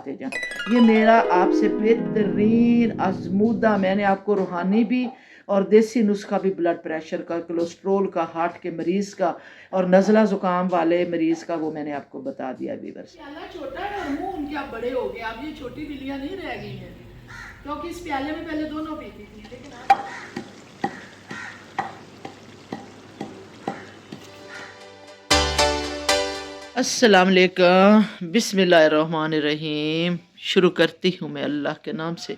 बताते जाएं। ये मेरा आपसे बेहतरीन आजमूदा, मैंने आपको रूहानी भी और देसी नुस्खा भी, ब्लड प्रेशर का, कोलेस्ट्रोल का, हार्ट के मरीज़ का और नज़ला ज़ुकाम वाले मरीज़ का, वो मैंने आपको बता दिया व्यूअर्स। प्याला छोटा है और मुंह उनके अब बड़े हो गए, अब ये छोटी बिल्लियाँ नहीं रह गई हैं, क्योंकि इस प्याले में पहले दोनों पीती थी, लेकिन अब अस्सलाम वालेकुम, बिस्मिल्लाहिर्रहमानिर्रहीम। शुरू करती हूँ मैं अल्लाह के नाम से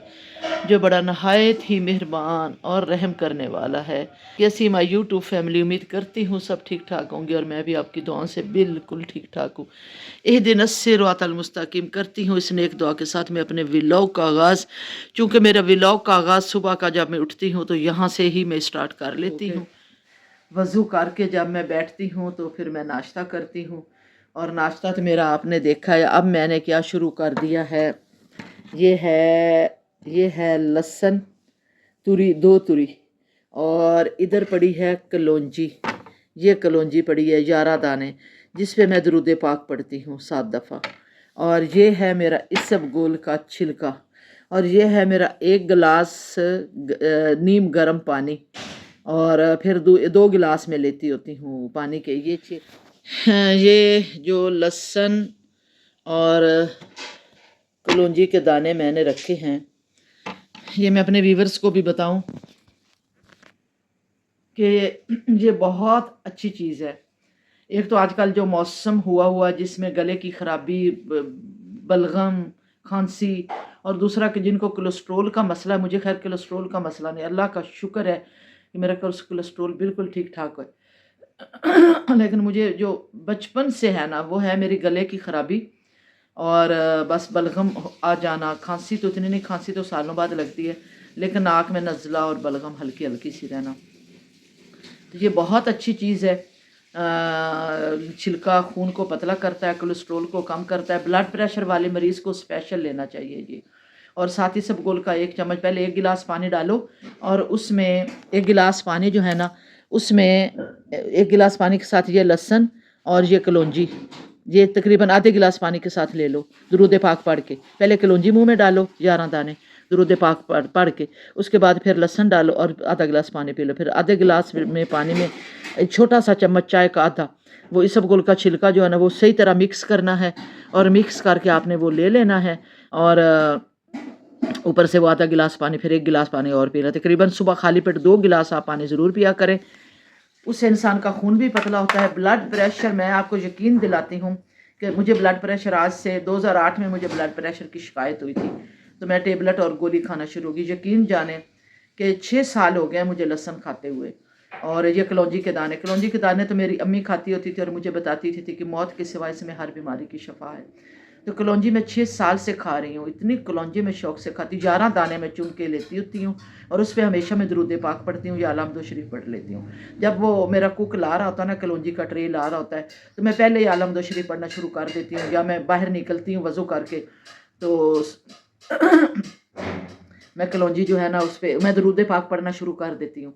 जो बड़ा नहायत ही मेहरबान और रहम करने वाला है। कैसी माई यूट्यूब फैमिली, उम्मीद करती हूँ सब ठीक ठाक होंगे और मैं भी आपकी दुआओं से बिल्कुल ठीक ठाक हूँ। इहदिन अस्सिरातल मुस्तकीम करती हूँ इस नेक दुआ के साथ मैं अपने व्लॉग का आगाज़। चूँकि मेरा व्लॉग का आगाज़ सुबह का जब मैं उठती हूँ तो यहाँ से ही मैं स्टार्ट कर लेती हूँ। वज़ू करके जब मैं बैठती हूँ तो फिर मैं नाश्ता करती हूँ, और नाश्ता तो मेरा आपने देखा है। अब मैंने क्या शुरू कर दिया है, ये है लहसुन तुरी, 2 तुरी, और इधर पड़ी है कलौंजी। ये कलौंजी पड़ी है 11 दाने, जिस पे मैं दरूद पाक पढ़ती हूँ 7 दफ़ा। और ये है मेरा इसबगोल का छिलका, और ये है मेरा 1 गिलास नीम गर्म पानी, और फिर 2 गिलास में लेती होती हूँ पानी के। ये जो लहसुन और कलौंजी के दाने मैंने रखे हैं, ये मैं अपने व्यूअर्स को भी बताऊं कि ये बहुत अच्छी चीज़ है। एक तो आजकल जो मौसम हुआ जिसमें गले की ख़राबी, बलगम, खांसी, और दूसरा कि जिनको कोलेस्ट्रोल का मसला है, मुझे खैर कोलेस्ट्रोल का मसला नहीं, अल्लाह का शुक्र है कि मेरा कोलेस्ट्रोल बिल्कुल ठीक ठाक है। लेकिन मुझे जो बचपन से है ना, वो है मेरी गले की ख़राबी और बस बलगम आ जाना। खांसी तो इतनी नहीं, खांसी तो सालों बाद लगती है, लेकिन नाक में नज़ला और बलगम हल्की हल्की सी रहना। तो ये बहुत अच्छी चीज़ है। छिलका खून को पतला करता है, कोलेस्ट्रोल को कम करता है, ब्लड प्रेशर वाले मरीज़ को स्पेशल लेना चाहिए ये। और साथ ही इसबगोल का 1 चम्मच, पहले 1 गिलास पानी डालो और उसमें 1 गिलास पानी जो है ना, उसमें 1 गिलास पानी के साथ ये लहसुन और ये कलौंजी, ये तकरीबन आधे गिलास पानी के साथ ले लो। दुरूद पाक पढ़ के पहले कलौंजी मुंह में डालो 11 दाने, दुरूद पाक पढ़ के उसके बाद फिर लहसुन डालो और आधा गिलास पानी पी लो। फिर आधे गिलास में पानी में एक छोटा सा चम्मच चाय का आधा वो इसबगोल का छिलका जो है ना, वो सही तरह मिक्स करना है, और मिक्स करके आपने वो ले लेना है। और ऊपर से वो आधा गिलास पानी, फिर 1 गिलास पानी और पीना। तकरीबन सुबह खाली पेट 2 गिलास आप पानी ज़रूर पिया करें, उससे इंसान का खून भी पतला होता है। ब्लड प्रेशर, मैं आपको यकीन दिलाती हूँ कि मुझे ब्लड प्रेशर आज से 2008 में मुझे ब्लड प्रेशर की शिकायत हुई थी, तो मैं टेबलेट और गोली खाना शुरू की। यकीन जाने कि 6 साल हो गए मुझे लहसुन खाते हुए। और ये कलौंजी के दाने तो मेरी अम्मी खाती होती थी और मुझे बताती थी कि मौत के सिवाय इसमें हर बीमारी की शफा है। तो कलौंजी मैं 6 साल से खा रही हूँ, इतनी कलौंजी मैं शौक से खाती। 11 दाने मैं चुन के लेती होती हूँ और उस पर हमेशा मैं दरूद पाक पढ़ती हूँ या आलमदो शरीफ पढ़ लेती हूँ। जब वो मेरा कुक ला रहा होता है ना, कलौंजी का ट्रे ला रहा होता है, तो मैं पहले ही आलमदो शरीफ पढ़ना शुरू कर देती हूँ, या मैं बाहर निकलती हूँ वज़ू करके तो मैं कलौंजी जो है ना, उस पर मैं दरूद पाक पढ़ना शुरू कर देती हूँ,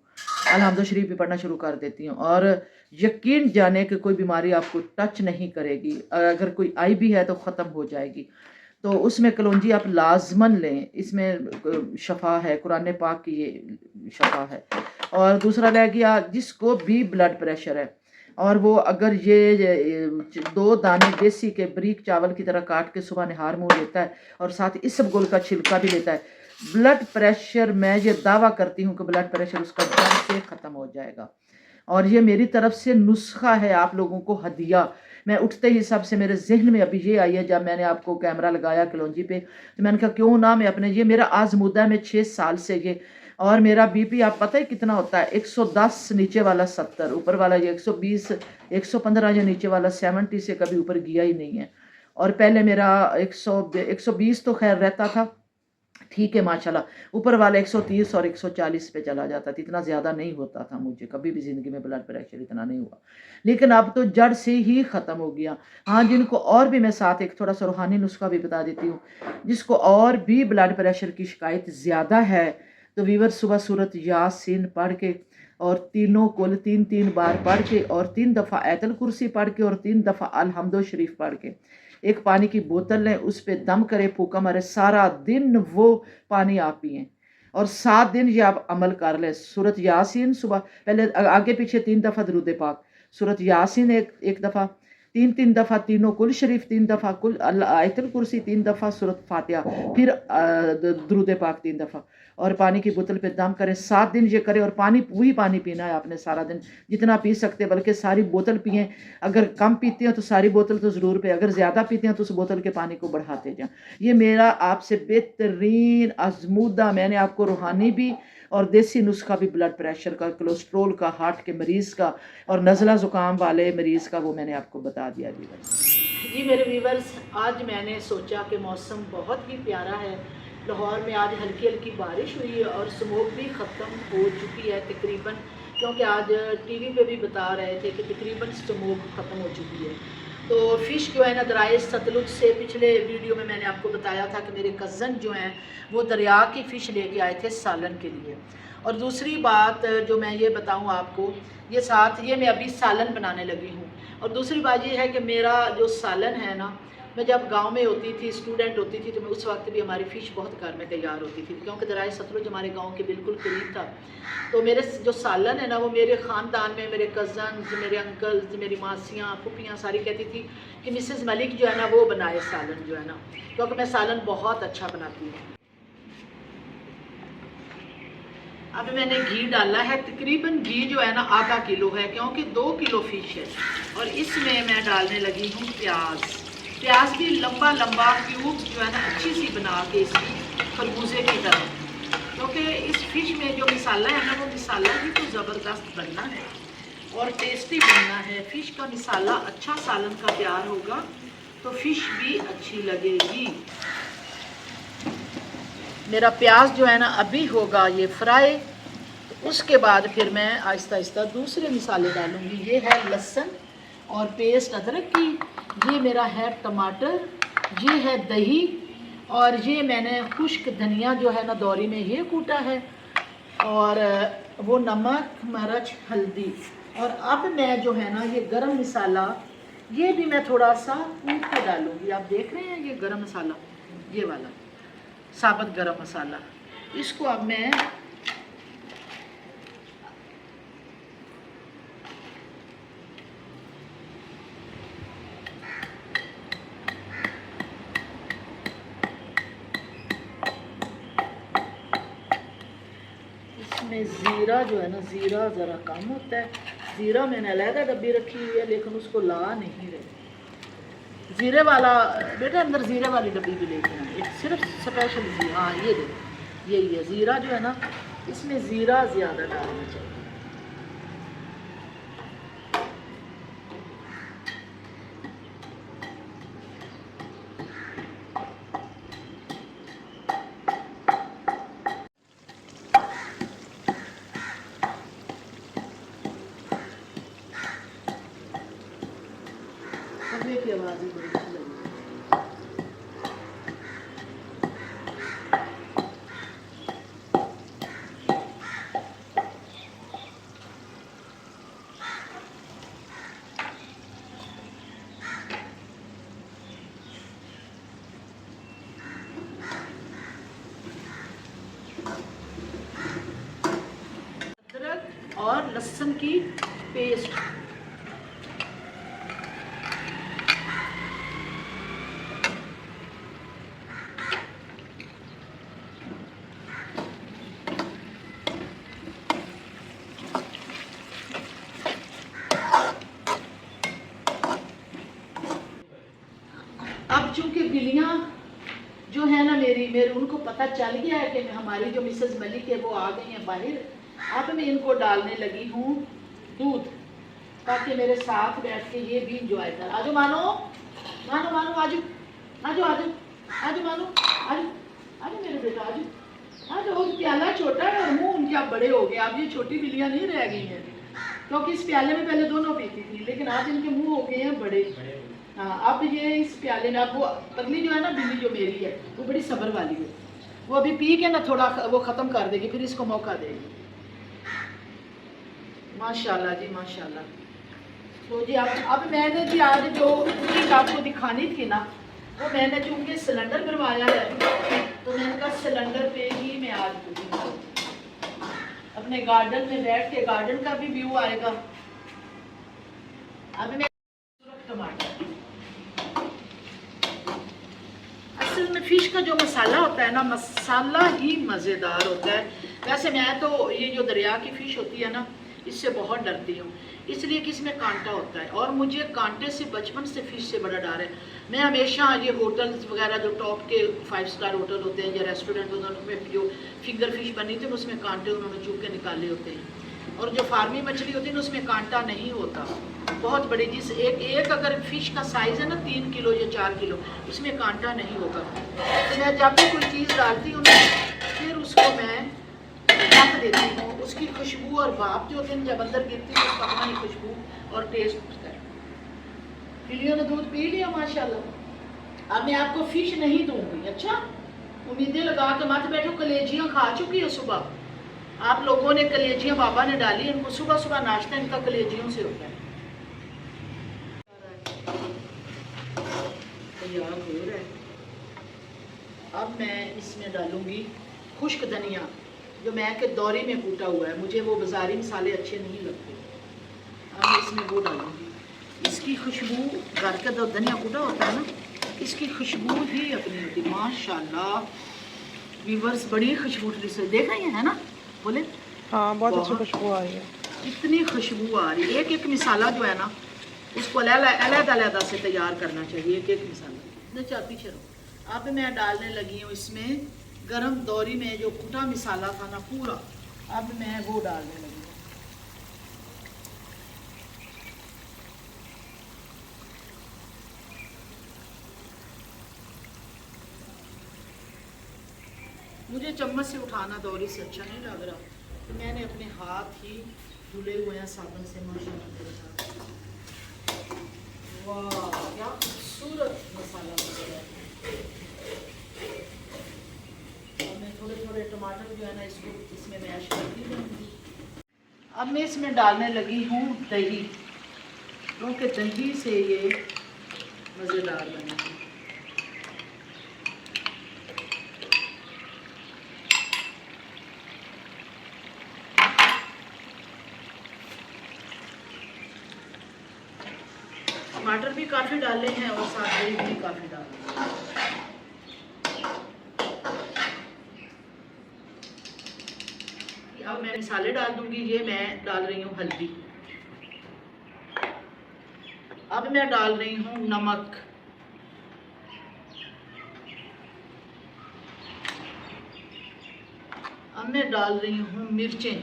अलहमदुलिल्लाह शरीफ भी पढ़ना शुरू कर देती हूँ। और यकीन जाने कि कोई बीमारी आपको टच नहीं करेगी, अगर कोई आई भी है तो ख़त्म हो जाएगी। तो उसमें कलौंजी आप लाजमन लें, इसमें शफा है, कुरान पाक की ये शफा है। और दूसरा रह गया जिसको भी ब्लड प्रेशर है, और वो अगर ये 2 दाने देसी के बारीक चावल की तरह काट के सुबह निहार मुँह लेता है और साथ इसबगोल का छिलका भी लेता है, ब्लड प्रेशर, मैं ये दावा करती हूँ कि ब्लड प्रेशर उसका जड़ से ख़त्म हो जाएगा। और ये मेरी तरफ से नुस्खा है आप लोगों को हदिया। मैं उठते ही सबसे मेरे जहन में अभी ये आई है, जब मैंने आपको कैमरा लगाया कलौंजी पे, तो मैंने कहा क्यों ना मैं अपने, ये मेरा आजमुदा में 6 साल से ये। और मेरा बीपी आप पता है कितना होता है, 110, नीचे वाला 70, ऊपर वाला ये 120, 115, या नीचे वाला 70 से कभी ऊपर गया ही नहीं है। और पहले मेरा 120 तो खैर रहता था, ठीक है माशाल्लाह, ऊपर वाला 130 और 140 पे चला जाता था, इतना ज़्यादा नहीं होता था मुझे, कभी भी ज़िंदगी में ब्लड प्रेशर इतना नहीं हुआ। लेकिन अब तो जड़ से ही ख़त्म हो गया। हाँ, जिनको और भी, मैं साथ एक थोड़ा सा रूहानी नुस्खा भी बता देती हूँ, जिसको और भी ब्लड प्रेशर की शिकायत ज़्यादा है, तो वीवर सुबह सूरत यासीन पढ़ के और तीनों कुल 3-3 बार पढ़ के और 3 दफ़ा आयतल कुर्सी पढ़ के और 3 दफ़ा अलहम्दो शरीफ पढ़ के एक पानी की बोतल लें, उस पे दम करें, फूका मारे, सारा दिन वो पानी आप पिएँ और 7 दिन ये आप अमल कर लें। सूरत यासीन सुबह पहले आगे पीछे 3 दफ़ा दरूद पाक, सूरत यासीन एक दफ़ा, 3-3 दफ़ा तीनों कुल शरीफ 3 दफ़ा, कुल आयतुल कुर्सी 3 दफ़ा, सूरत फातिहा, फिर दरूद पाक 3 दफ़ा और पानी की बोतल पे दम करें। 7 दिन ये करें और पानी वही पानी पीना है आपने सारा दिन, जितना पी सकते हैं, बल्कि सारी बोतल पिएँ। अगर कम पीते हैं तो सारी बोतल तो ज़रूर पिएँ, अगर ज़्यादा पीते हैं तो उस बोतल के पानी को बढ़ाते जाएँ। ये मेरा आपसे बेहतरीन आज़मूदा, मैंने आपको रूहानी भी और देसी नुस्खा भी, ब्लड प्रेशर का, कोलेस्ट्रोल का, हार्ट के मरीज़ का और नज़ला ज़ुकाम वाले मरीज़ का, वो मैंने आपको बता दिया व्यूअर्स। जी मेरे व्यूअर्स, आज मैंने सोचा कि मौसम बहुत ही प्यारा है। लाहौर में आज हल्की हल्की बारिश हुई है और स्मोक भी ख़त्म हो चुकी है तकरीबन, क्योंकि आज टीवी पे भी बता रहे थे कि तकरीबन स्मोक ख़त्म हो चुकी है। तो फ़िश जो है ना दरियाए सतलुज से, पिछले वीडियो में मैंने आपको बताया था कि मेरे कज़न जो हैं वो दरिया की फ़िश लेके आए थे सालन के लिए। और दूसरी बात जो मैं ये बताऊं आपको, ये साथ ये मैं अभी सालन बनाने लगी हूँ। और दूसरी बात ये है कि मेरा जो सालन है ना, मैं जब गांव में होती थी, स्टूडेंट होती थी, तो मैं उस वक्त भी हमारी फ़िश बहुत घर में तैयार होती थी, क्योंकि दरियाए सतलुज हमारे गांव के बिल्कुल करीब था। तो मेरे जो सालन है ना, वो मेरे ख़ानदान में मेरे कज़न्स, मेरे अंकल्स, मेरी मासियाँ, फूफियाँ सारी कहती थी कि मिसेस मलिक जो है ना वो बनाए सालन जो है ना, क्योंकि मैं सालन बहुत अच्छा बनाती हूँ। अब मैंने घी डाला है, तकरीबन घी जो है ना आधा किलो है, क्योंकि 2 किलो फ़िश है। और इसमें मैं डालने लगी हूँ प्याज। प्याज भी लंबा लंबा क्यूब जो है ना अच्छी सी बना के इसकी, खरबूजे की तरह, क्योंकि इस फ़िश में जो मसाला है ना, वो मसाला भी तो ज़बरदस्त बनना है और टेस्टी बनना है। फ़िश का मसाला अच्छा सालन का तैयार होगा तो फ़िश भी अच्छी लगेगी। मेरा प्याज जो है ना अभी होगा ये फ्राई, तो उसके बाद फिर मैं आहिस्ता आहिस्ता दूसरे मसाले डालूँगी। ये है लहसुन और पेस्ट अदरक की, ये मेरा है टमाटर, ये है दही और ये मैंने खुश्क धनिया जो है ना दौरी में ये कूटा है, और वो नमक, मिर्च, हल्दी। और अब मैं जो है ना ये गरम मसाला, ये भी मैं थोड़ा सा कूट के डालूँगी। आप देख रहे हैं ये गरम मसाला, ये वाला साबुत गरम मसाला, इसको अब मैं इसमें ज़ीरा जो है ना, ज़ीरा ज़रा कम होता है, ज़ीरा मैंने अलहदा डब्बी रखी हुई है, लेकिन उसको ला नहीं रही। ज़ीरे वाला बेटा, अंदर ज़ीरे वाली डब्बी भी लेके आए, एक सिर्फ स्पेशल ज़ीरा। हाँ ये देखो, यही है ज़ीरा जो है ना, इसमें ज़ीरा ज़्यादा डालना चाहिए। तवे की आवाज़ ही बड़ी अच्छी लगी। अदरक और लहसुन की पेस्ट, अब चूंकि बिल्लियाँ जो है ना मेरे उनको पता चल गया है कि हमारी जो मिसेस मलिक है वो आ गई हैं बाहर। अब मैं इनको डालने लगी हूँ दूध, ताकि मेरे साथ बैठ के ये भी इंजॉय कर। आजो मानो, मानो मानो, आजो आजो आजो आजो मानो, आजो आजो मेरे बेटा, आजो आजो। प्याला छोटा है और मुँह उनके अब बड़े हो गए। अब ये छोटी बिल्लियाँ नहीं रह गई हैं, क्योंकि इस प्याले में पहले दोनों पीती थी, लेकिन आज इनके मुँह हो गए हैं बड़े। हाँ, अब ये इस प्याले में, अब वो अगली जो है ना बिल्ली जो मेरी है वो बड़ी सब्र वाली है, वो अभी पी के ना थोड़ा वो ख़त्म कर देगी, फिर इसको मौका देगी। माशाल्लाह जी माशाल्लाह। तो जी अब मैंने जी आज जो कुकिंग आपको दिखानी थी ना, वो मैंने चूँकि सिलेंडर भरवाया है, तो मैंने कहा सिलेंडर पे ही मैं आज कुकिंग करूँ। अपने गार्डन में बैठ के गार्डन का भी व्यू आएगा। अब मैं टमाटर, असल में फ़िश का जो मसाला होता है ना, मसाला ही मज़ेदार होता है। वैसे मैं तो ये जो दरिया की फ़िश होती है ना, इससे बहुत डरती हूँ, इसलिए कि इसमें कांटा होता है और मुझे कांटे से बचपन से फ़िश से बड़ा डर है। मैं हमेशा ये होटल्स वगैरह जो टॉप के 5 स्टार होटल होते हैं या रेस्टोरेंट होते हैं, उनमें जो फिंगर फ़िश बनी थी उसमें कांटे उन्होंने चूक के निकाले होते हैं, और जो फार्मी मछली होती है ना उसमें कांटा नहीं होता। बहुत बड़ी, जिस एक अगर फ़िश का साइज़ है ना 3 किलो या 4 किलो, उसमें कांटा नहीं होगा। तो मैं जब भी कोई चीज़ डालती हूँ फिर उसको मैं ढक देती हूँ। उसकी खुशबू और भाप जो होती है जब अंदर गिरती है उसका अपना ही खुशबू और टेस्ट होता है। फिलियों ने दूध पी लिया माशाल्लाह। अब मैं आपको फ़िश नहीं दूंगी, अच्छा उम्मीदें लगा के मत बैठो। कलेजियाँ खा चुकी है सुबह, आप लोगों ने कलेजियाँ बाबा ने डाली, इनको सुबह सुबह नाश्ता इनका कलेजियों से होता है। तैयार हो रहा है। अब मैं इसमें डालूंगी खुश्क धनिया, जो मैं के दौरी में कूटा हुआ है, मुझे वो बाज़ारी मसाले अच्छे नहीं लगते। अब मैं इसमें वो डालूंगी, इसकी खुशबू, घर का जो धनिया कूटा होता है ना, इसकी खुशबू ही अपनी होती है माशाल्लाह। व्यूअर्स बड़ी खुशबू से देख रही है ना, बोले हाँ बहुत अच्छी खुशबू आ रही है, इतनी खुशबू आ रही है। एक एक मिसाला जो है ना उसको अलग-अलग से तैयार करना चाहिए, एक एक मिसाला। न चाहती चलो अब मैं डालने लगी हूँ इसमें गरम दौरी में जो कुटा मिसाला था ना पूरा, अब मैं वो डालने लगी हूँ। मुझे चम्मच से उठाना दौरी से अच्छा नहीं लग रहा, तो मैंने अपने हाथ ही धुले हुए हैं साबुन से माशाल्लाह। वाह क्या खूबसूरत मसाला बन गया है। अब मैं थोड़े थोड़े टमाटर जो है ना इसको इसमें मैश करती जाऊँगी। अब मैं इसमें डालने लगी हूँ दही, क्योंकि दही से ये मज़ेदार बनेगी। टमाटर भी काफ़ी डाले हैं और साथ दही भी काफ़ी डाले हैं। अब मैं मसाले डाल दूंगी। ये मैं डाल रही हूँ हल्दी, अब मैं डाल रही हूँ नमक, अब मैं डाल रही हूँ मिर्चें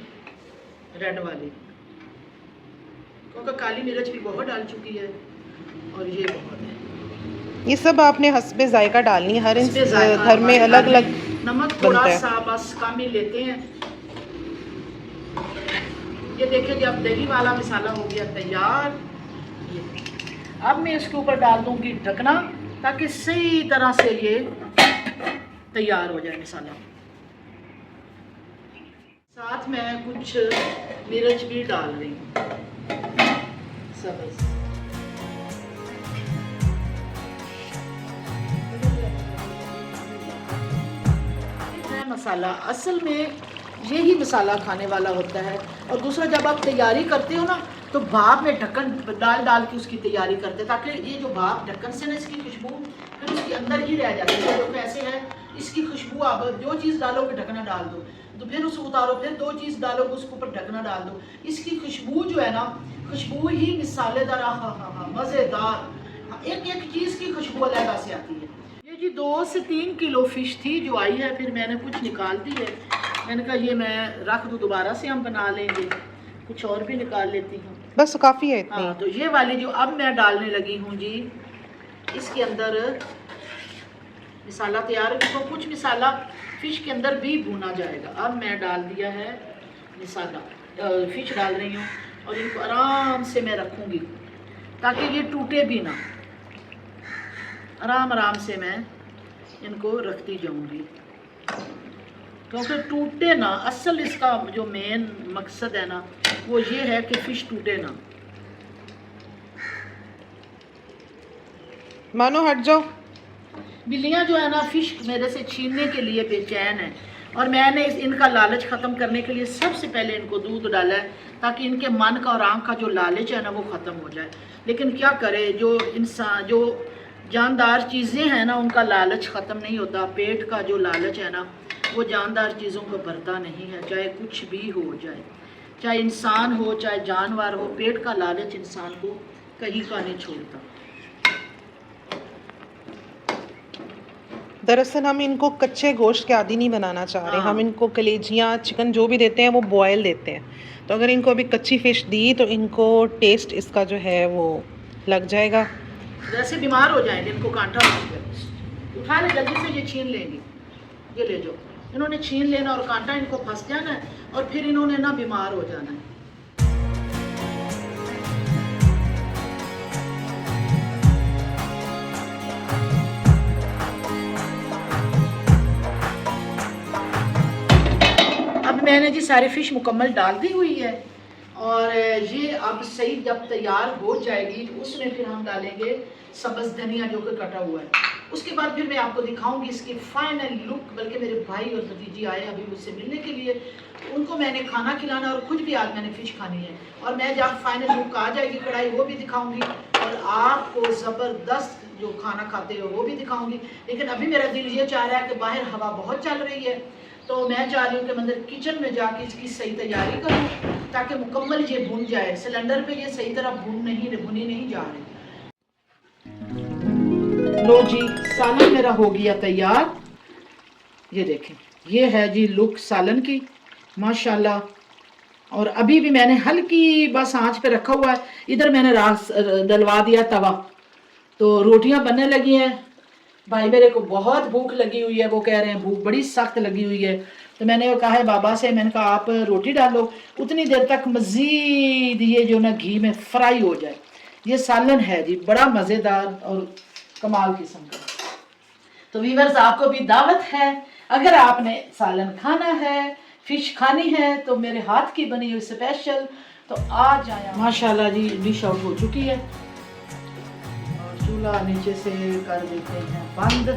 रेड वाली, क्योंकि काली मिर्च भी बहुत डाल चुकी है और ये बहुत है। ये सब आपने हस्बे जायका डालनी है, हर घर में अलग अलग नमक थोड़ा सा बस कम ही लेते हैं। ये देखिए जब दही वाला मसाला हो गया तैयार, अब मैं इसके ऊपर डाल दूंगी ढकना, ताकि सही तरह से ये तैयार हो जाए मसाला। साथ में कुछ मिर्च भी डाल रही हूँ सब्ज़। मसाला असल में यही मसाला खाने वाला होता है। और दूसरा, जब आप तैयारी करते हो ना तो भाप में ढक्कन डाल के उसकी तैयारी करते हैं, ताकि ये जो भाप ढक्कन से ना इसकी खुशबू फिर उसके अंदर ही रह जाती है। तो कैसे है इसकी खुशबू, आप जो चीज़ डालोगे ढकना डाल दो, तो फिर उसको उतारो, फिर दो चीज़ डालोगे उसके ऊपर ढकना डाल दो, इसकी खुशबू जो है ना, खुशबू ही मिसालेदार, हाँ मज़ेदार, एक एक चीज़ की खुशबू अलग से आती है। ये जी 2 से 3 किलो फ़िश थी जो आई है, फिर मैंने कुछ निकाल दी है। मैंने कहा ये मैं रख दूँ, दोबारा से हम बना लेंगे, कुछ और भी निकाल लेती हूँ, बस काफ़ी है इतनी। हाँ, तो ये वाली जो अब मैं डालने लगी हूँ जी, इसके अंदर मिसाला तैयार है, तो कुछ मिसाला फ़िश के अंदर भी भुना जाएगा। अब मैं डाल दिया है मिसाला, फ़िश डाल रही हूँ और इनको आराम से मैं रखूँगी ताकि ये टूटे भी ना। आराम से मैं इनको रखती जाऊँगी, क्योंकि टूटे ना, असल इसका जो मेन मकसद है ना वो ये है कि फ़िश टूटे ना। मानो हट जाओ। बिल्लियाँ जो है ना फिश मेरे से छीनने के लिए बेचैन है, और मैंने इनका लालच ख़त्म करने के लिए सबसे पहले इनको दूध डाला है, ताकि इनके मन का और आँख का जो लालच है ना वो ख़त्म हो जाए। लेकिन क्या करे, जो इंसान जो जानदार चीज़ें हैं ना उनका लालच ख़त्म नहीं होता। पेट का जो लालच है ना वो जानदार चीज़ों को भरता नहीं है, चाहे कुछ भी हो जाए, चाहे इंसान हो चाहे जानवर हो, पेट का लालच इंसान को कहीं का नहीं छोड़ता। दरअसल हम इनको कच्चे गोश्त के आदी नहीं बनाना चाह रहे। हाँ। हम इनको कलेजियाँ चिकन जो भी देते हैं वो बॉयल देते हैं, तो अगर इनको अभी कच्ची फ़िश दी तो इनको टेस्ट इसका जो है वो लग जाएगा। वैसे बीमार हो जाएंगे, इनको कांटा उठा ले जल्दी से, ये छीन लेंगी, ये ले जाओ। इन्होंने छीन लेना और कांटा इनको फंस जाना है, और फिर इन्होंने ना बीमार हो जाना है। अब मैंने जी सारी फिश मुकम्मल डाल दी हुई है, और ये अब सही जब तैयार हो जाएगी तो उसमें फिर हम डालेंगे सब्ज़ धनिया जो कि कटा हुआ है। उसके बाद फिर मैं आपको दिखाऊंगी इसकी फाइनल लुक। बल्कि मेरे भाई और भतीजी आए अभी मुझसे मिलने के लिए, तो उनको मैंने खाना खिलाना और खुद भी आज मैंने फ़िश खानी है, और मैं जब फाइनल लुक आ जाएगी कढ़ाई वो भी दिखाऊंगी, और आपको ज़बरदस्त जो खाना खाते हो वो भी दिखाऊंगी। लेकिन अभी मेरा दिल ये चाह रहा है कि बाहर हवा बहुत चल रही है, तो मैं चाह रही हूँ कि मैं किचन में जाके इसकी सही तैयारी करूँ, ताकि मुकम्मल ये भुन जाए। सिलेंडर पे ये सही तरह भुनी नहीं जा रही। लो जी, सालन मेरा हो गया तैयार। ये देखें, ये है जी लुक सालन की, माशाल्लाह। और अभी भी मैंने हल्की बस आंच पे रखा हुआ है। इधर मैंने रास डलवा दिया तवा, तो रोटियां बनने लगी हैं। भाई मेरे को बहुत भूख लगी हुई है, वो कह रहे हैं भूख बड़ी सख्त लगी हुई है। तो मैंने कहा है बाबा से, मैंने कहा आप रोटी डालो, उतनी देर तक मज़ीद ये जो ना घी में फ्राई हो जाए। ये सालन है जी, बड़ा मज़ेदार और कमाल किस्म का। तो व्यूअर्स, आपको भी दावत है, अगर आपने सालन खाना है, फिश खानी है, तो मेरे हाथ की बनी हुई स्पेशल तो आ जाए। माशाल्लाह जी, डिश आउट हो चुकी है, और चूल्हा नीचे से कर देते हैं बंद।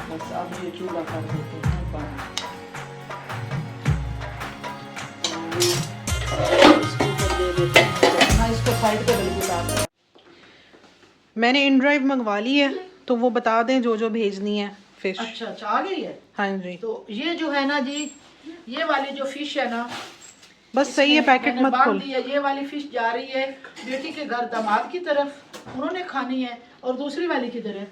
बस अब ये चूल्हा कर देते हैं बंद। इसको कर दे देते हैं, हाँ इसको साइड पे बिल्कुल डाल दें। मैंने इन ड्राइव मंगवा ली है, तो वो बता दें जो जो भेजनी है फिश। अच्छा अच्छा, आ गई है। हाँ जी, तो ये जो है ना जी, ये वाली जो फिश है ना, बस सही है, पैकेट मत खोल। ये वाली फिश जा रही है बेटी के घर दामाद की तरफ, उन्होंने खानी है। और दूसरी वाली किधर है?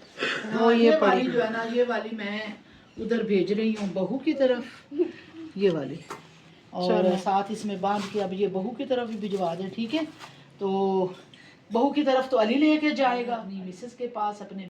वो ये वाली जो है ना, ये वाली मैं उधर भेज रही हूँ बहू की तरफ, ये वाली। और साथ इसमें बांध के अब ये बहू की तरफ भी भिजवा दें, ठीक है? तो बहू की तरफ तो अली लेके जाएगा अपनी मिसेस के पास, अपने